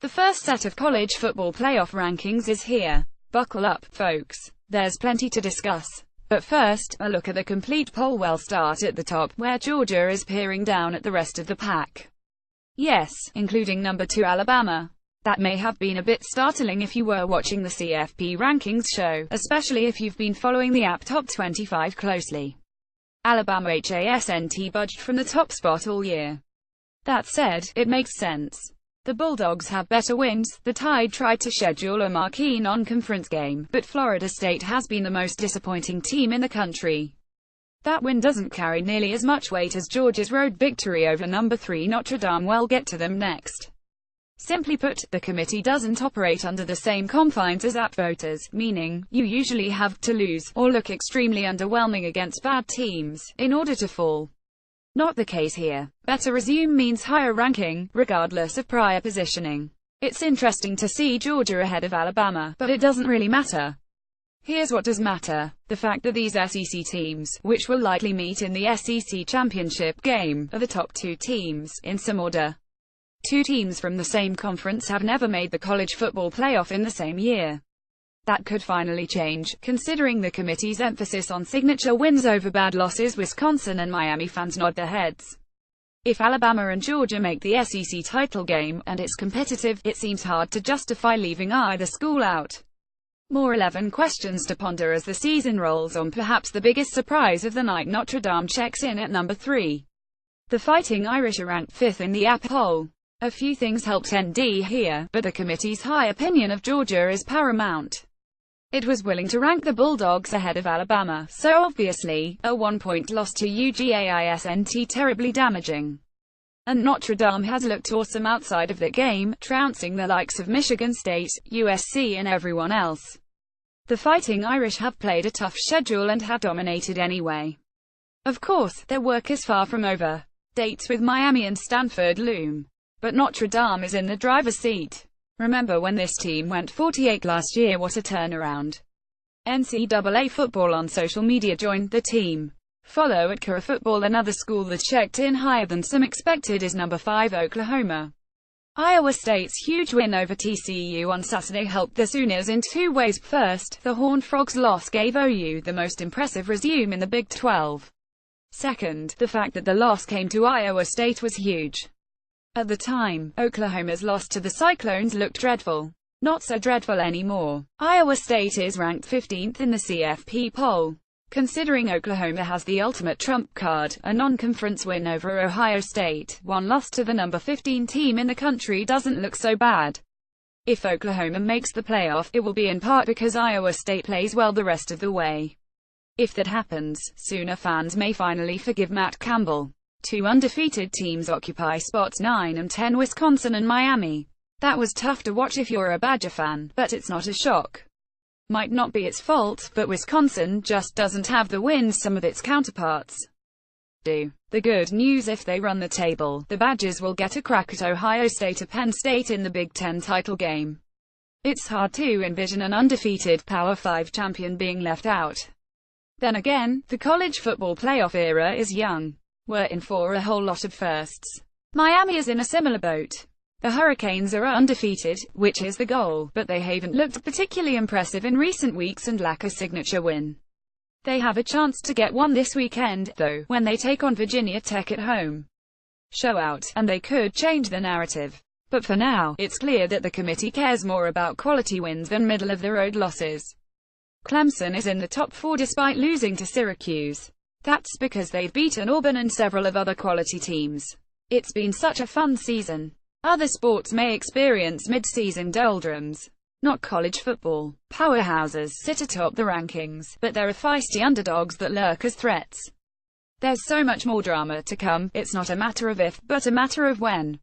The first set of college football playoff rankings is here. Buckle up, folks. There's plenty to discuss. But first, a look at the complete poll. We'll start at the top, where Georgia is peering down at the rest of the pack. Yes, including number 2 Alabama. That may have been a bit startling if you were watching the CFP rankings show, especially if you've been following the app Top 25 closely. Alabama hasn't budged from the top spot all year. That said, it makes sense. The Bulldogs have better wins. The Tide tried to schedule a marquee non-conference game, but Florida State has been the most disappointing team in the country. That win doesn't carry nearly as much weight as Georgia's road victory over number 3 Notre Dame. We'll get to them next. Simply put, the committee doesn't operate under the same confines as app voters, meaning, you usually have to lose, or look extremely underwhelming against bad teams, in order to fall. Not the case here. Better resume means higher ranking, regardless of prior positioning. It's interesting to see Georgia ahead of Alabama, but it doesn't really matter. Here's what does matter. The fact that these SEC teams, which will likely meet in the SEC championship game, are the top 2 teams, in some order. 2 teams from the same conference have never made the college football playoff in the same year. That could finally change, considering the committee's emphasis on signature wins over bad losses. Wisconsin and Miami fans nod their heads. If Alabama and Georgia make the SEC title game, and it's competitive, it seems hard to justify leaving either school out. More 11 questions to ponder as the season rolls on. Perhaps the biggest surprise of the night, Notre Dame checks in at number 3. The Fighting Irish are ranked 5th in the app poll. A few things helped ND here, but the committee's high opinion of Georgia is paramount. It was willing to rank the Bulldogs ahead of Alabama, so obviously, a 1-point loss to UGA isn't terribly damaging. And Notre Dame has looked awesome outside of that game, trouncing the likes of Michigan State, USC and everyone else. The Fighting Irish have played a tough schedule and have dominated anyway. Of course, their work is far from over. Dates with Miami and Stanford loom. But Notre Dame is in the driver's seat. Remember when this team went 48 last year? What a turnaround. NCAA football on social media joined the team. Follow at Kura Football. Another school that checked in higher than some expected is number 5 Oklahoma. Iowa State's huge win over TCU on Saturday helped the Sooners in 2 ways. First, the Horned Frogs' loss gave OU the most impressive resume in the Big 12. Second, the fact that the loss came to Iowa State was huge. At the time, Oklahoma's loss to the Cyclones looked dreadful. Not so dreadful anymore. Iowa State is ranked 15th in the CFP poll. Considering Oklahoma has the ultimate trump card, a non-conference win over Ohio State, 1 loss to the number 15 team in the country doesn't look so bad. If Oklahoma makes the playoff, it will be in part because Iowa State plays well the rest of the way. If that happens, Sooner fans may finally forgive Matt Campbell. 2 undefeated teams occupy spots 9 and 10, Wisconsin and Miami. That was tough to watch if you're a Badger fan, but it's not a shock. Might not be its fault, but Wisconsin just doesn't have the wins some of its counterparts do. The good news: if they run the table, the Badgers will get a crack at Ohio State or Penn State in the Big Ten title game. It's hard to envision an undefeated Power 5 champion being left out. Then again, the college football playoff era is young. We're in for a whole lot of firsts. Miami is in a similar boat. The Hurricanes are undefeated, which is the goal, but they haven't looked particularly impressive in recent weeks and lack a signature win. They have a chance to get one this weekend, though, when they take on Virginia Tech at home. Show out, and they could change the narrative. But for now, it's clear that the committee cares more about quality wins than middle-of-the-road losses. Clemson is in the top 4 despite losing to Syracuse. That's because they've beaten Auburn and several of other quality teams. It's been such a fun season. Other sports may experience mid-season doldrums. Not college football. Powerhouses sit atop the rankings, but there are feisty underdogs that lurk as threats. There's so much more drama to come. It's not a matter of if, but a matter of when.